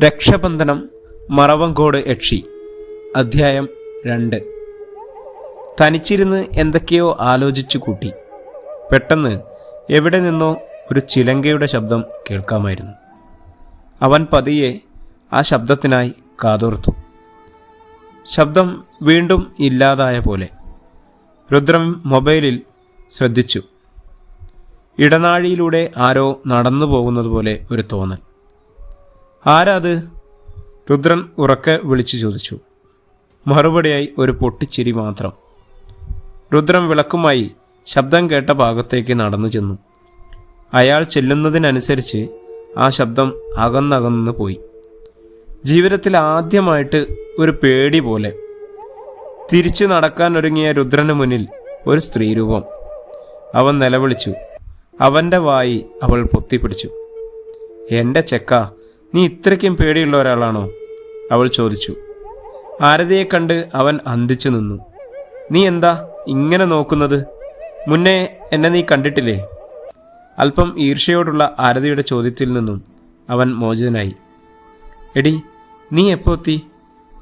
രക്ഷബന്ധനം മറവങ്കോട് യക്ഷി. അധ്യായം 2. തനിച്ചിരുന്ന് എന്തൊക്കെയോ ആലോചിച്ചു കൂട്ടി. പെട്ടെന്ന് എവിടെ നിന്നോ ഒരു ചിലങ്കയുടെ ശബ്ദം കേൾക്കാമായിരുന്നു. അവൻ പതിയെ ആ ശബ്ദത്തിനായി കാതോർത്തു. ശബ്ദം വീണ്ടും ഇല്ലാതായ പോലെ. രുദ്രൻ മൊബൈലിൽ ശ്രദ്ധിച്ചു. ഇടനാഴിയിലൂടെ ആരോ നടന്നു പോകുന്നത് പോലെ ഒരു തോന്നൽ. ആരാ അത്? രുദ്രൻ ഉറക്കെ വിളിച്ചു ചോദിച്ചു. മറുപടിയായി ഒരു പൊട്ടിച്ചിരി മാത്രം. രുദ്രൻ വിളക്കുമായി ശബ്ദം കേട്ട ഭാഗത്തേക്ക് നടന്നു ചെന്നു. അയാൾ ചെല്ലുന്നതിനനുസരിച്ച് ആ ശബ്ദം അകന്നകന്ന് പോയി. ജീവിതത്തിൽ ആദ്യമായിട്ട് ഒരു പേടി പോലെ. തിരിച്ചു നടക്കാൻ ഒരുങ്ങിയ രുദ്രന് മുന്നിൽ ഒരു സ്ത്രീരൂപം. അവൻ നിലവിളിച്ചു. അവൻ്റെ വായി അവൾ പൊത്തിപ്പിടിച്ചു. എൻ്റെ ചെക്ക, നീ ഇത്രയ്ക്കും പേടിയുള്ള ഒരാളാണോ? അവൾ ചോദിച്ചു. ആരതിയെ കണ്ട് അവൻ അന്തിച്ചു നിന്നു. നീ എന്താ ഇങ്ങനെ നോക്കുന്നത്? മുന്നേ എന്നെ നീ കണ്ടിട്ടില്ലേ? അല്പം ഈർഷ്യയോടുള്ള ആരതിയുടെ ചോദ്യത്തിൽ നിന്നും അവൻ മോചിതനായി. എടി, നീ എപ്പോൾ എത്തി?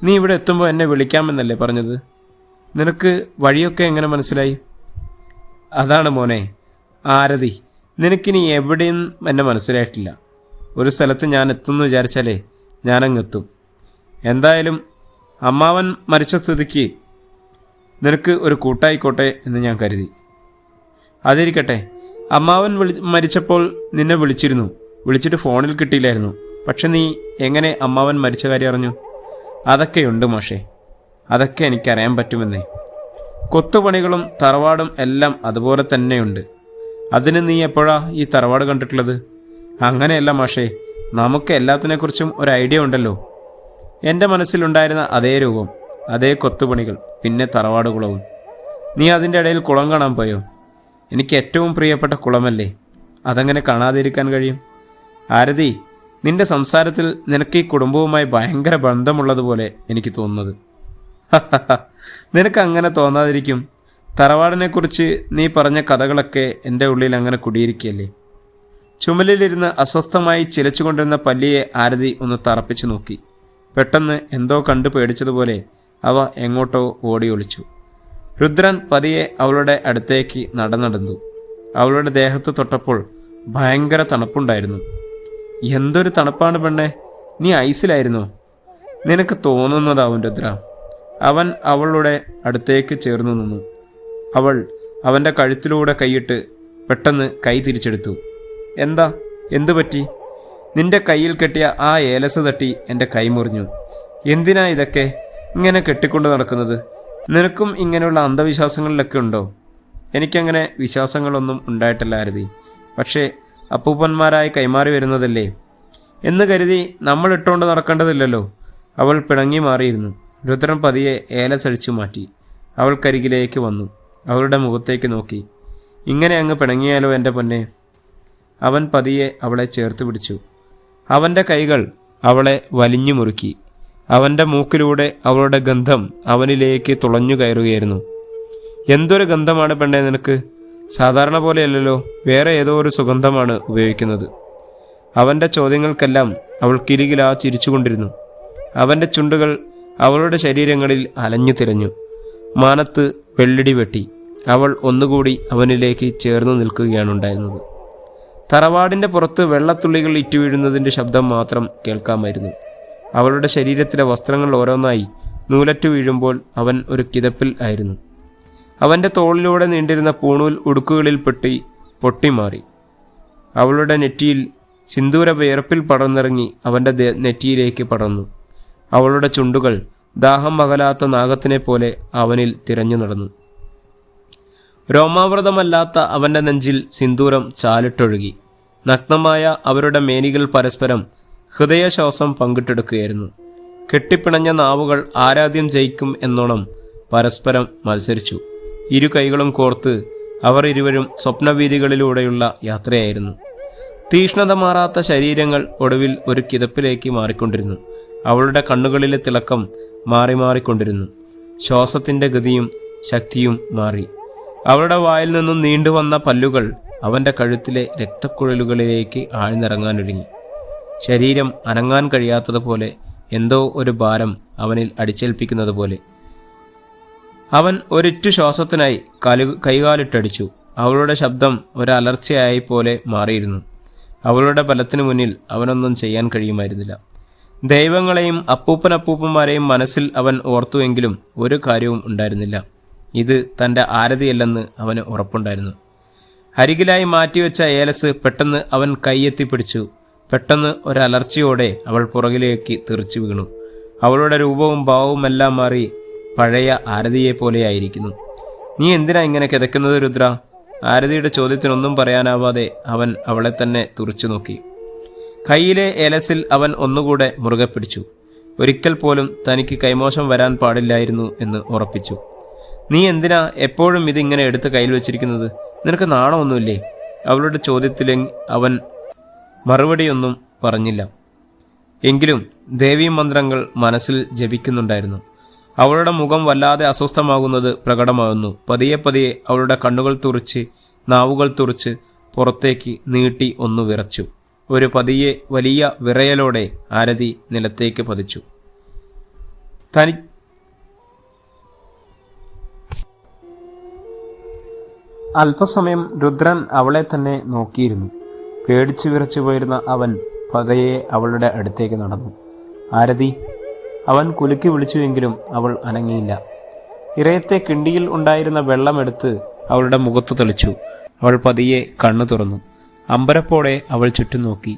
നീ ഇവിടെ എത്തുമ്പോൾ എന്നെ വിളിക്കാമെന്നല്ലേ പറഞ്ഞത്? നിനക്ക് വഴിയൊക്കെ എങ്ങനെ മനസ്സിലായി? അതാണ് മോനെ ആരതി, നിനക്കിനി എവിടെയും എന്നെ മനസ്സിലായിട്ടില്ല. ഒരു സ്ഥലത്ത് ഞാൻ എത്തുമെന്ന് വിചാരിച്ചാലേ ഞാനങ്ങെത്തും. എന്തായാലും അമ്മാവൻ മരിച്ച സ്ഥിതിക്ക് നിനക്ക് ഒരു കൂട്ടായിക്കോട്ടെ എന്ന് ഞാൻ കരുതി. അതിരിക്കട്ടെ, അമ്മാവൻ മരിച്ചപ്പോൾ നിന്നെ വിളിച്ചിരുന്നു. വിളിച്ചിട്ട് ഫോണിൽ കിട്ടിയില്ലായിരുന്നു. പക്ഷെ നീ എങ്ങനെ അമ്മാവൻ മരിച്ച കാര്യം അറിഞ്ഞു? അതൊക്കെയുണ്ട് മാഷേ, അതൊക്കെ എനിക്കറിയാൻ പറ്റുമെന്നേ. കൊത്തുപണികളും തറവാടും എല്ലാം അതുപോലെ തന്നെയുണ്ട്. അതിന് നീ എപ്പോഴാ ഈ തറവാട് കണ്ടിട്ടുള്ളത്? അങ്ങനെയല്ല മാഷേ, നമുക്ക് എല്ലാത്തിനെക്കുറിച്ചും ഒരു ഐഡിയ ഉണ്ടല്ലോ. എൻ്റെ മനസ്സിലുണ്ടായിരുന്ന അതേ രൂപം, അതേ കൊത്തുപണികൾ, പിന്നെ തറവാട് കുളവും. നീ അതിൻ്റെ ഇടയിൽ കുളം കാണാൻ പോയോ? എനിക്ക് ഏറ്റവും പ്രിയപ്പെട്ട കുളമല്ലേ, അതങ്ങനെ കാണാതിരിക്കാൻ കഴിയും? ആരതി, നിന്റെ സംസാരത്തിൽ നിനക്ക് ഈ കുടുംബവുമായി ഭയങ്കര ബന്ധമുള്ളതുപോലെ എനിക്ക് തോന്നുന്നത്. നിനക്ക് അങ്ങനെ തോന്നാതിരിക്കും. തറവാടിനെക്കുറിച്ച് നീ പറഞ്ഞ കഥകളൊക്കെ എൻ്റെ ഉള്ളിൽ അങ്ങനെ കുടിയിരിക്കുകയല്ലേ. ചുമലിലിരുന്ന് അസ്വസ്ഥമായി ചിലച്ചുകൊണ്ടിരുന്ന പല്ലിയെ ആരതി ഒന്ന് തറപ്പിച്ചു നോക്കി. പെട്ടെന്ന് എന്തോ കണ്ടു പേടിച്ചതുപോലെ അവ എങ്ങോട്ടോ ഓടി ഒളിച്ചു. രുദ്രൻ പതിയെ അവളുടെ അടുത്തേക്ക് നടന്നു. അവളുടെ ദേഹത്ത് തൊട്ടപ്പോൾ ഭയങ്കര തണുപ്പുണ്ടായിരുന്നു. എന്തൊരു തണുപ്പാണ് പെണ്ണെ, നീ ഐസിലായിരുന്നോ? നിനക്ക് തോന്നുന്നതാവും രുദ്ര. അവൻ അവളുടെ അടുത്തേക്ക് ചേർന്നു നിന്നു. അവൾ അവൻ്റെ കഴുത്തിലൂടെ കൈയിട്ട് പെട്ടെന്ന് കൈ തിരിച്ചെടുത്തു. എന്താ, എന്തു പറ്റി? നിന്റെ കയ്യിൽ കെട്ടിയ ആ ഏലസ് തട്ടി എൻ്റെ കൈ മുറിഞ്ഞു. എന്തിനാ ഇതൊക്കെ ഇങ്ങനെ കെട്ടിക്കൊണ്ട് നടക്കുന്നത്? നിനക്കും ഇങ്ങനെയുള്ള അന്ധവിശ്വാസങ്ങളിലൊക്കെ ഉണ്ടോ? എനിക്കങ്ങനെ വിശ്വാസങ്ങളൊന്നും ഉണ്ടായിട്ടില്ല ആരതി. പക്ഷേ അപ്പൂപ്പന്മാരായി കൈമാറി വരുന്നതല്ലേ എന്ന് കരുതി നമ്മൾ ഇട്ടുകൊണ്ട് നടക്കേണ്ടതില്ലല്ലോ. അവൾ പിണങ്ങി മാറിയിരുന്നു. രുദ്രൻ പതിയെ ഏലസ് അഴിച്ചു മാറ്റി അവൾക്കരികിലേക്ക് വന്നു. അവളുടെ മുഖത്തേക്ക് നോക്കി. ഇങ്ങനെ അങ്ങ് പിണങ്ങിയാലോ എൻ്റെ പൊന്നെ? അവൻ പതിയെ അവളെ ചേർത്ത് പിടിച്ചു. അവൻ്റെ കൈകൾ അവളെ വലിഞ്ഞു മുറുക്കി. അവൻ്റെ മൂക്കിലൂടെ അവളുടെ ഗന്ധം അവനിലേക്ക് തുളഞ്ഞു കയറുകയായിരുന്നു. എന്തൊരു ഗന്ധമാണ് പെണ്ണെ നിനക്ക്! സാധാരണ പോലെയല്ലല്ലോ, വേറെ ഏതോ ഒരു സുഗന്ധമാണ് ഉപയോഗിക്കുന്നത്. അവൻ്റെ ചോദ്യങ്ങൾക്കെല്ലാം അവൾ കിരികിലാ ചിരിച്ചുകൊണ്ടിരുന്നു. അവൻ്റെ ചുണ്ടുകൾ അവളുടെ ശരീരങ്ങളിൽ അലഞ്ഞു തിരഞ്ഞു. മാനത്ത് വെള്ളിടി വെട്ടി. അവൾ ഒന്നുകൂടി അവനിലേക്ക് ചേർന്ന് നിൽക്കുകയാണുണ്ടായിരുന്നത്. തറവാടിൻ്റെ പുറത്ത് വെള്ളത്തുള്ളികൾ ഇറ്റുവീഴുന്നതിൻ്റെ ശബ്ദം മാത്രം കേൾക്കാമായിരുന്നു. അവളുടെ ശരീരത്തിലെ വസ്ത്രങ്ങൾ ഓരോന്നായി നൂലറ്റു വീഴുമ്പോൾ അവൻ ഒരു കിതപ്പിൽ ആയിരുന്നു. അവൻ്റെ തോളിലൂടെ നീണ്ടിരുന്ന പൂണൂൽ ഉടുക്കുകളിൽ പൊട്ടിമാറി. അവളുടെ നെറ്റിയിൽ സിന്ദൂര വിയർപ്പിൽ പടർന്നിറങ്ങി അവൻ്റെ നെറ്റിയിലേക്ക് പടർന്നു. അവളുടെ ചുണ്ടുകൾ ദാഹം അകലാത്ത നാഗത്തിനെ പോലെ അവനിൽ തിരഞ്ഞു നടന്നു. രോമാവൃതമല്ലാത്ത അവൻ്റെ നെഞ്ചിൽ സിന്ദൂരം ചാലിട്ടൊഴുകി. നഗ്നമായ അവരുടെ മേനികൾ പരസ്പരം ഹൃദയശ്വാസം പങ്കിട്ടെടുക്കുകയായിരുന്നു. കെട്ടിപ്പിണഞ്ഞ നാവുകൾ ആരാധ്യം ജയിക്കും എന്നോണം പരസ്പരം മത്സരിച്ചു. ഇരു കൈകളും കോർത്ത് അവർ ഇരുവരും സ്വപ്നവീഥികളിലൂടെയുള്ള യാത്രയായിരുന്നു. തീഷ്ണത മാറാത്ത ശരീരങ്ങൾ ഒടുവിൽ ഒരു കിതപ്പിലേക്ക് മാറിക്കൊണ്ടിരുന്നു. അവളുടെ കണ്ണുകളിലെ തിളക്കം മാറിക്കൊണ്ടിരുന്നു. ശ്വാസത്തിൻ്റെ ഗതിയും ശക്തിയും മാറി. അവളുടെ വായിൽ നിന്നും നീണ്ടുവന്ന പല്ലുകൾ അവൻ്റെ കഴുത്തിലെ രക്തക്കുഴലുകളിലേക്ക് ആഴ്ന്നിറങ്ങാനൊരുങ്ങി. ശരീരം അനങ്ങാൻ കഴിയാത്തതുപോലെ, എന്തോ ഒരു ഭാരം അവനിൽ അടിച്ചേൽപ്പിക്കുന്നത് പോലെ. അവൻ ഒരിറ്റു ശ്വാസത്തിനായി കൈകാലിട്ടടിച്ചു. അവളുടെ ശബ്ദം ഒരലർച്ചയായി പോലെ മാറിയിരുന്നു. അവളുടെ ബലത്തിനു മുന്നിൽ അവനൊന്നും ചെയ്യാൻ കഴിയുമായിരുന്നില്ല. ദൈവങ്ങളെയും അപ്പൂപ്പനപ്പൂപ്പന്മാരെയും മനസ്സിൽ അവൻ ഓർത്തുവെങ്കിലും ഒരു കാര്യവും ഉണ്ടായിരുന്നില്ല. ഇത് തൻ്റെ ആരതിയല്ലെന്ന് അവന് ഉറപ്പുണ്ടായിരുന്നു. അരികിലായി മാറ്റിവെച്ച ഏലസ് പെട്ടെന്ന് അവൻ കൈയെത്തിപ്പിടിച്ചു. പെട്ടെന്ന് ഒരലർച്ചയോടെ അവൾ പുറകിലേക്ക് തെറിച്ചു വീണു. അവളുടെ രൂപവും ഭാവവുമെല്ലാം മാറി പഴയ ആരതിയെപ്പോലെയായിരിക്കുന്നു. നീ എന്തിനാ ഇങ്ങനെ കിതക്കുന്നത് രുദ്ര? ആരതിയുടെ ചോദ്യത്തിനൊന്നും പറയാനാവാതെ അവൻ അവളെ തന്നെ തുറച്ചു നോക്കി. കയ്യിലെ ഏലസിൽ അവൻ ഒന്നുകൂടെ മുറുകെ പിടിച്ചു. ഒരിക്കൽ പോലും തനിക്ക് കൈമോശം വരാൻ പാടില്ലായിരുന്നു എന്ന് ഉറപ്പിച്ചു. നീ എന്തിനാ എപ്പോഴും ഇതിങ്ങനെ എടുത്ത് കയ്യിൽ വെച്ചിരിക്കുന്നത്? നിനക്ക് നാണമൊന്നുമില്ലേ? അവളുടെ ചോദ്യത്തിൽ അവൻ മറുപടിയൊന്നും പറഞ്ഞില്ല. എങ്കിലും ദേവീ മന്ത്രങ്ങൾ മനസ്സിൽ ജപിക്കുന്നുണ്ടായിരുന്നു. അവളുടെ മുഖം വല്ലാതെ അസ്വസ്ഥമാകുന്നത് പ്രകടമാകുന്നു. പതിയെ പതിയെ അവളുടെ കണ്ണുകൾ തുറിച്ച്, നാവുകൾ തുറിച്ച് പുറത്തേക്ക് നീട്ടി ഒന്ന് വിറച്ചു. ഒരു വലിയ വിറയലോടെ ആരതി നിലത്തേക്ക് പതിച്ചു. അല്പസമയം രുദ്രൻ അവളെ തന്നെ നോക്കിയിരുന്നു. പേടിച്ചു വിറച്ചു പോയിരുന്ന അവൻ പതയെ അവളുടെ അടുത്തേക്ക് നടന്നു. ആരതി, അവൻ കുലുക്കി വിളിച്ചുവെങ്കിലും അവൾ അനങ്ങിയില്ല. ഇറയത്തെ കിണ്ടിയിൽ ഉണ്ടായിരുന്ന വെള്ളമെടുത്ത് അവളുടെ മുഖത്ത് തെളിച്ചു. അവൾ പതിയെ കണ്ണു തുറന്നു. അമ്പരപ്പോടെ അവൾ ചുറ്റും നോക്കി.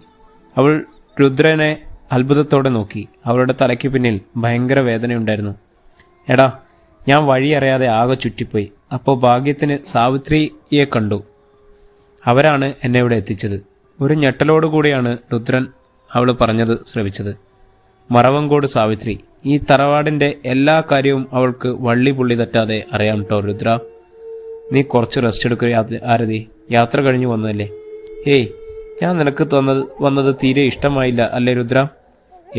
അവൾ രുദ്രനെ അത്ഭുതത്തോടെ നോക്കി. അവളുടെ തലയ്ക്ക് പിന്നിൽ ഭയങ്കര വേദനയുണ്ടായിരുന്നു. എടാ, ഞാൻ വഴിയറിയാതെ ആകെ ചുറ്റിപ്പോയി. അപ്പോൾ ഭാഗ്യത്തിന് സാവിത്രിയെ കണ്ടു. അവരാണ് എന്നെ ഇവിടെ എത്തിച്ചത്. ഒരു ഞെട്ടലോടുകൂടിയാണ് രുദ്രൻ അവൾ പറഞ്ഞത് ശ്രവിച്ചത്. മറവങ്കോട് സാവിത്രി. ഈ തറവാടിൻ്റെ എല്ലാ കാര്യവും അവൾക്ക് വള്ളി പുള്ളി തെറ്റാതെ അറിയാം കേട്ടോ രുദ്ര. നീ കുറച്ച് റെസ്റ്റ് എടുക്കുക ആരതി. യാത്ര കഴിഞ്ഞു വന്നതല്ലേ? ഏയ്, ഞാൻ നിനക്ക് വന്നത് തീരെ ഇഷ്ടമായില്ല അല്ലേ രുദ്ര?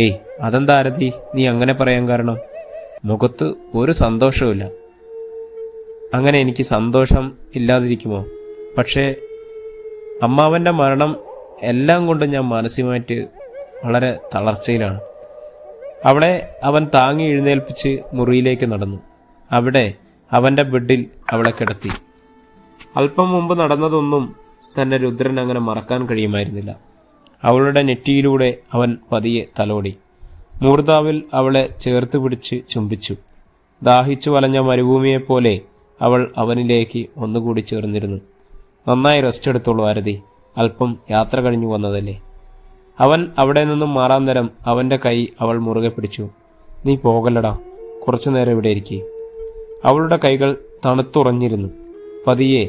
ഏയ്, അതെന്താ ആരതി നീ അങ്ങനെ പറയാൻ കാരണം? മുഖത്ത് ഒരു സന്തോഷവുമില്ല. അങ്ങനെ എനിക്ക് സന്തോഷം ഇല്ലാതിരിക്കുമോ? പക്ഷേ അമ്മാവൻ്റെ മരണം എല്ലാം കൊണ്ടും ഞാൻ മാനസികമായിട്ട് വളരെ തളർച്ചയിലാണ്. അവളെ അവൻ താങ്ങി എഴുന്നേൽപ്പിച്ച് മുറിയിലേക്ക് നടന്നു. അവിടെ അവൻ്റെ ബെഡിൽ അവളെ കിടത്തി. അല്പം മുമ്പ് നടന്നതൊന്നും തന്നെ രുദ്രൻ അങ്ങനെ മറക്കാൻ കഴിയുമായിരുന്നില്ല. അവളുടെ നെറ്റിയിലൂടെ അവൻ പതിയെ തലോടി. മൂർധാവിൽ അവളെ ചേർത്ത് പിടിച്ച് ചുംബിച്ചു. ദാഹിച്ചു വലഞ്ഞ മരുഭൂമിയെപ്പോലെ അവൾ അവനിലേക്ക് ഒന്നുകൂടി ചേർന്നിരുന്നു. നന്നായി റെസ്റ്റ് എടുത്തോളൂ ആരതി. അല്പം യാത്ര കഴിഞ്ഞു വന്നതല്ലേ. അവൻ അവിടെ നിന്നും മാറാൻ നേരം അവൻ്റെ കൈ അവൾ മുറുകെ പിടിച്ചു. നീ പോകല്ലടാ, കുറച്ചു നേരം ഇവിടെ ഇരിക്കേ. അവളുടെ കൈകൾ തണുത്തുറഞ്ഞിരുന്നു. പതിയെ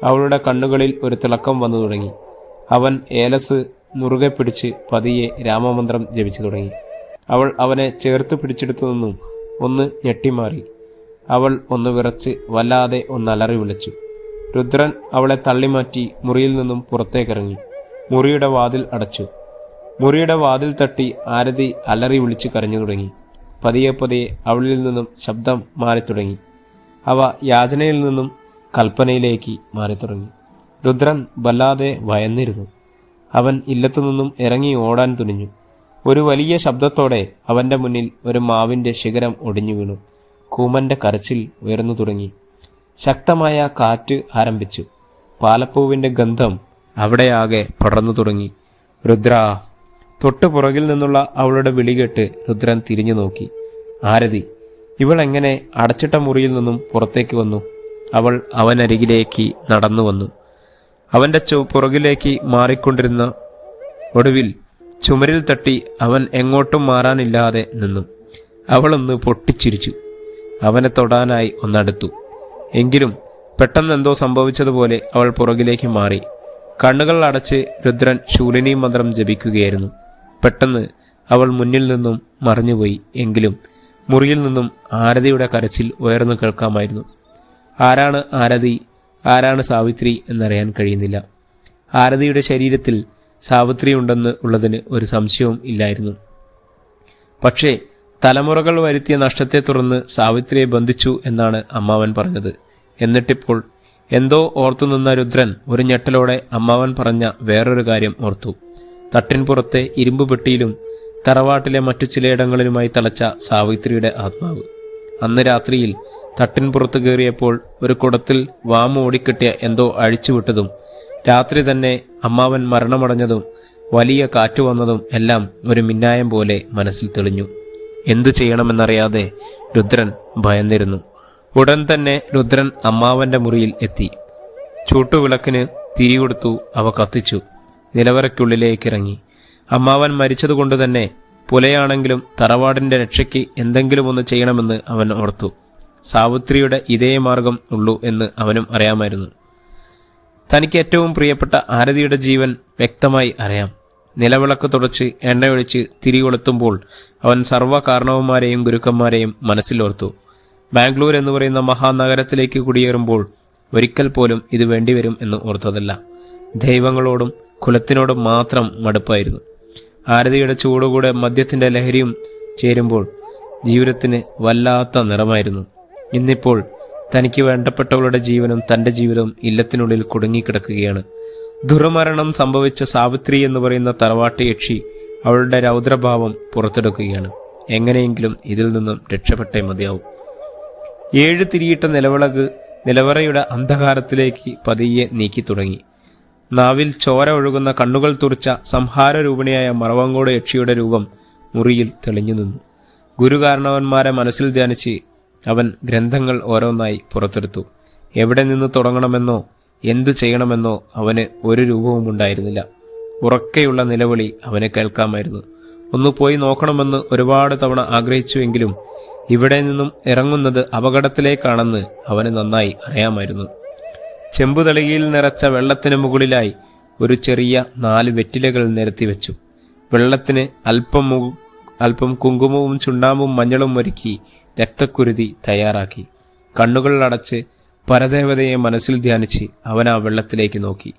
അവളുടെ കണ്ണുകളിൽ ഒരു തിളക്കം വന്നു തുടങ്ങി. അവൻ ഏലസ് മുറുകെ പിടിച്ച് പതിയെ രാമമന്ത്രം ജപിച്ചു തുടങ്ങി. അവൾ അവനെ ചേർത്ത് പിടിച്ചെടുത്തു നിന്നും ഒന്ന് ഞെട്ടിമാറി. അവൾ ഒന്ന് വിറച്ച് വല്ലാതെ ഒന്നലറി വിളിച്ചു. രുദ്രൻ അവളെ തള്ളിമാറ്റി മുറിയിൽ നിന്നും പുറത്തേക്കിറങ്ങി. മുറിയുടെ വാതിൽ അടച്ചു. മുറിയുടെ വാതിൽ തട്ടി ആരതി അലറി വിളിച്ചു കരഞ്ഞു തുടങ്ങി. പതിയെ പതിയെ അവളിൽ നിന്നും ശബ്ദം മാറിത്തുടങ്ങി. അവ യാചനയിൽ നിന്നും കൽപ്പനയിലേക്ക് മാറിത്തുടങ്ങി. രുദ്രൻ വല്ലാതെ ഭയന്നിരുന്നു. അവൻ ഇല്ലത്തു നിന്നും ഇറങ്ങി ഓടാൻ തുനിഞ്ഞു. ഒരു വലിയ ശബ്ദത്തോടെ അവൻ്റെ മുന്നിൽ ഒരു മാവിൻ്റെ ശിഖരം ഒടിഞ്ഞു വീണു. കൂമൻ്റെ കരച്ചിൽ ഉയർന്നു തുടങ്ങി. ശക്തമായ കാറ്റ് ആരംഭിച്ചു. പാലപ്പൂവിൻ്റെ ഗന്ധം അവിടെയാകെ പടർന്നു തുടങ്ങി. രുദ്ര! തൊട്ടു പുറകിൽ നിന്നുള്ള അവളുടെ വിളികേട്ട് രുദ്രൻ തിരിഞ്ഞു നോക്കി. ആരതി! ഇവൾ എങ്ങനെ അടച്ചിട്ട മുറിയിൽ നിന്നും പുറത്തേക്ക് വന്നു? അവൾ അവനരികിലേക്ക് നടന്നു വന്നു. അവൻ്റെ പുറകിലേക്ക് മാറിക്കൊണ്ടിരുന്ന ഒടുവിൽ ചുമരിൽ തട്ടി അവൻ എങ്ങോട്ടും മാറാനില്ലാതെ നിന്നു. അവളൊന്ന് പൊട്ടിച്ചിരിച്ചു. അവനെ തൊടാനായി ഒന്നടുത്തു. എങ്കിലും പെട്ടെന്നെന്തോ സംഭവിച്ചതുപോലെ അവൾ പുറകിലേക്ക് മാറി. കണ്ണുകൾ അടച്ച് രുദ്രൻ ശൂലിനി മന്ത്രം ജപിക്കുകയായിരുന്നു. പെട്ടെന്ന് അവൾ മുന്നിൽ നിന്നും മറഞ്ഞുപോയി. എങ്കിലും മുറിയിൽ നിന്നും ആരതിയുടെ കരച്ചിൽ ഉയർന്നു കേൾക്കാമായിരുന്നു. ആരാണ് ആരതി, ആരാണ് സാവിത്രി എന്നറിയാൻ കഴിയുന്നില്ല. ആരതിയുടെ ശരീരത്തിൽ സാവിത്രി ഉണ്ടെന്ന് ഉള്ളതിന് ഒരു സംശയവും ഇല്ലായിരുന്നു. പക്ഷേ തലമുറകൾ വരുത്തിയ നഷ്ടത്തെ തുടർന്ന് സാവിത്രിയെ ബന്ധിച്ചു എന്നാണ് അമ്മാവൻ പറഞ്ഞത്. എന്നിട്ടിപ്പോൾ എന്തോ ഓർത്തുനിന്ന രുദ്രൻ ഒരു ഞെട്ടലോടെ അമ്മാവൻ പറഞ്ഞ വേറൊരു കാര്യം ഓർത്തു. തട്ടിൻപുറത്തെ ഇരുമ്പ് പെട്ടിയിലും തറവാട്ടിലെ മറ്റു ചിലയിടങ്ങളിലുമായി തളച്ച സാവിത്രിയുടെ ആത്മാവ്. അന്ന് രാത്രിയിൽ തട്ടിൻപുറത്ത് കയറിയപ്പോൾ ഒരു കുടത്തിൽ വാമ ഓടിക്കെട്ടിയ എന്തോ അഴിച്ചുവിട്ടതും രാത്രി തന്നെ അമ്മാവൻ മരണമടഞ്ഞതും വലിയ കാറ്റു വന്നതും എല്ലാം ഒരു മിന്നായം പോലെ മനസ്സിൽ തെളിഞ്ഞു. എന്തു ചെയ്യണമെന്നറിയാതെ രുദ്രൻ ഭയന്നിരുന്നു. ഉടൻ തന്നെ രുദ്രൻ അമ്മാവന്റെ മുറിയിൽ എത്തി. ചൂട്ടുവിളക്കിന് തിരികൊടുത്തു. അവ കത്തിച്ചു. നിലവറയ്ക്കുള്ളിലേക്കിറങ്ങി. അമ്മാവൻ മരിച്ചതുകൊണ്ട് തന്നെ പുലയാണെങ്കിലും തറവാടിന്റെ രക്ഷയ്ക്ക് എന്തെങ്കിലും ഒന്ന് ചെയ്യണമെന്ന് അവൻ ഓർത്തു. സാവിത്രിയുടെ ഇതേ മാർഗം ഉള്ളൂ എന്ന് അവനും അറിയാമായിരുന്നു. തനിക്ക് ഏറ്റവും പ്രിയപ്പെട്ട ആരതിയുടെ ജീവൻ വ്യക്തമായി അറിയാം. നിലവിളക്ക് തുടച്ച് എണ്ണയൊഴിച്ച് തിരികൊളുത്തുമ്പോൾ അവൻ സർവ്വ കാരണവന്മാരെയും ഗുരുക്കന്മാരെയും മനസ്സിലോർത്തു. ബാംഗ്ലൂർ എന്ന് പറയുന്ന മഹാനഗരത്തിലേക്ക് കുടിയേറുമ്പോൾ ഒരിക്കൽ പോലും ഇത് വേണ്ടിവരും എന്ന് ഓർത്തതല്ല. ദൈവങ്ങളോടും കുലത്തിനോടും മാത്രം മടുപ്പായിരുന്നു. ആരതിയുടെ ചൂടുകൂടെ മദ്യത്തിൻ്റെ ലഹരിയും ചേരുമ്പോൾ ജീവിതത്തിന് വല്ലാത്ത നിറമായിരുന്നു. ഇന്നിപ്പോൾ തനിക്ക് വേണ്ടപ്പെട്ടവളുടെ ജീവനും തൻ്റെ ജീവിതവും ഇല്ലത്തിനുള്ളിൽ കുടുങ്ങിക്കിടക്കുകയാണ്. ദുർമരണം സംഭവിച്ച സാവിത്രി എന്ന് പറയുന്ന തറവാട്ട് യക്ഷി അവളുടെ രൗദ്രഭാവം പുറത്തെടുക്കുകയാണ്. എങ്ങനെയെങ്കിലും ഇതിൽ നിന്നും രക്ഷപ്പെട്ടേ മതിയാവും. 7 തിരിയിട്ട നിലവിളക്ക് നിലവറയുടെ അന്ധകാരത്തിലേക്ക് പതിയെ നീക്കി തുടങ്ങി. നാവിൽ ചോര ഒഴുകുന്ന കണ്ണുകൾ തുറിച്ച സംഹാരരൂപിണിയായ മറവങ്കോട് യക്ഷിയുടെ രൂപം മുറിയിൽ തെളിഞ്ഞു നിന്നു. ഗുരുകാരണവന്മാരെ മനസ്സിൽ ധ്യാനിച്ച് അവൻ ഗ്രന്ഥങ്ങൾ ഓരോന്നായി പുറത്തെടുത്തു. എവിടെ നിന്ന് തുടങ്ങണമെന്നോ എന്തു ചെയ്യണമെന്നോ അവന് ഒരു രൂപവും ഉണ്ടായിരുന്നില്ല. ഉറക്കെയുള്ള നിലവിളി അവന് കേൾക്കാമായിരുന്നു. ഒന്ന് പോയി നോക്കണമെന്ന് ഒരുപാട് തവണ ആഗ്രഹിച്ചുവെങ്കിലും ഇവിടെ നിന്നും ഇറങ്ങുന്നത് അപകടത്തിലേക്കാണെന്ന് അവന് നന്നായി അറിയാമായിരുന്നു. ചെമ്പുതളികയിൽ നിറച്ച വെള്ളത്തിന് മുകളിലായി ഒരു ചെറിയ 4 വെറ്റിലകൾ നിരത്തി വെച്ചു. വെള്ളത്തിന് അല്പം കുങ്കുമവും ചുണ്ണാമ്പും മഞ്ഞളും ഒരുക്കി രക്തക്കുരുതി തയ്യാറാക്കി. കണ്ണുകൾ അടച്ച് പരദേവതയെ മനസ്സിൽ ധ്യാനിച്ച് അവൻ ആ വെള്ളത്തിലേക്ക് നോക്കി.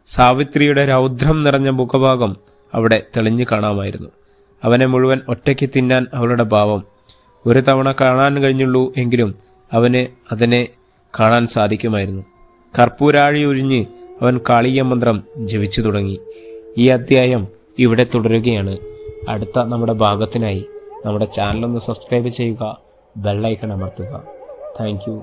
സാവിത്രിയുടെ രൗദ്രം നിറഞ്ഞ മുഖഭാഗം അവിടെ തെളിഞ്ഞു കാണാമായിരുന്നു. അവനെ മുഴുവൻ ഒറ്റയ്ക്ക് തിന്നാൻ അവളുടെ ഭാവം. ഒരു തവണ കാണാൻ കഴിഞ്ഞുള്ളൂ എങ്കിലും അവന് അതിനെ കാണാൻ സാധിക്കുമായിരുന്നു. കർപ്പൂരാഴി ഒഴിഞ്ഞ് അവൻ കാളിയ മന്ത്രം ജപിച്ചു തുടങ്ങി. ഈ അധ്യായം ഇവിടെ തുടരുകയാണ്. അടുത്ത നമ്മുടെ ഭാഗത്തിനായി നമ്മുടെ ചാനലൊന്ന് സബ്സ്ക്രൈബ് ചെയ്യുക, ബെല്ലൈക്കൺ അമർത്തുക. Thank you.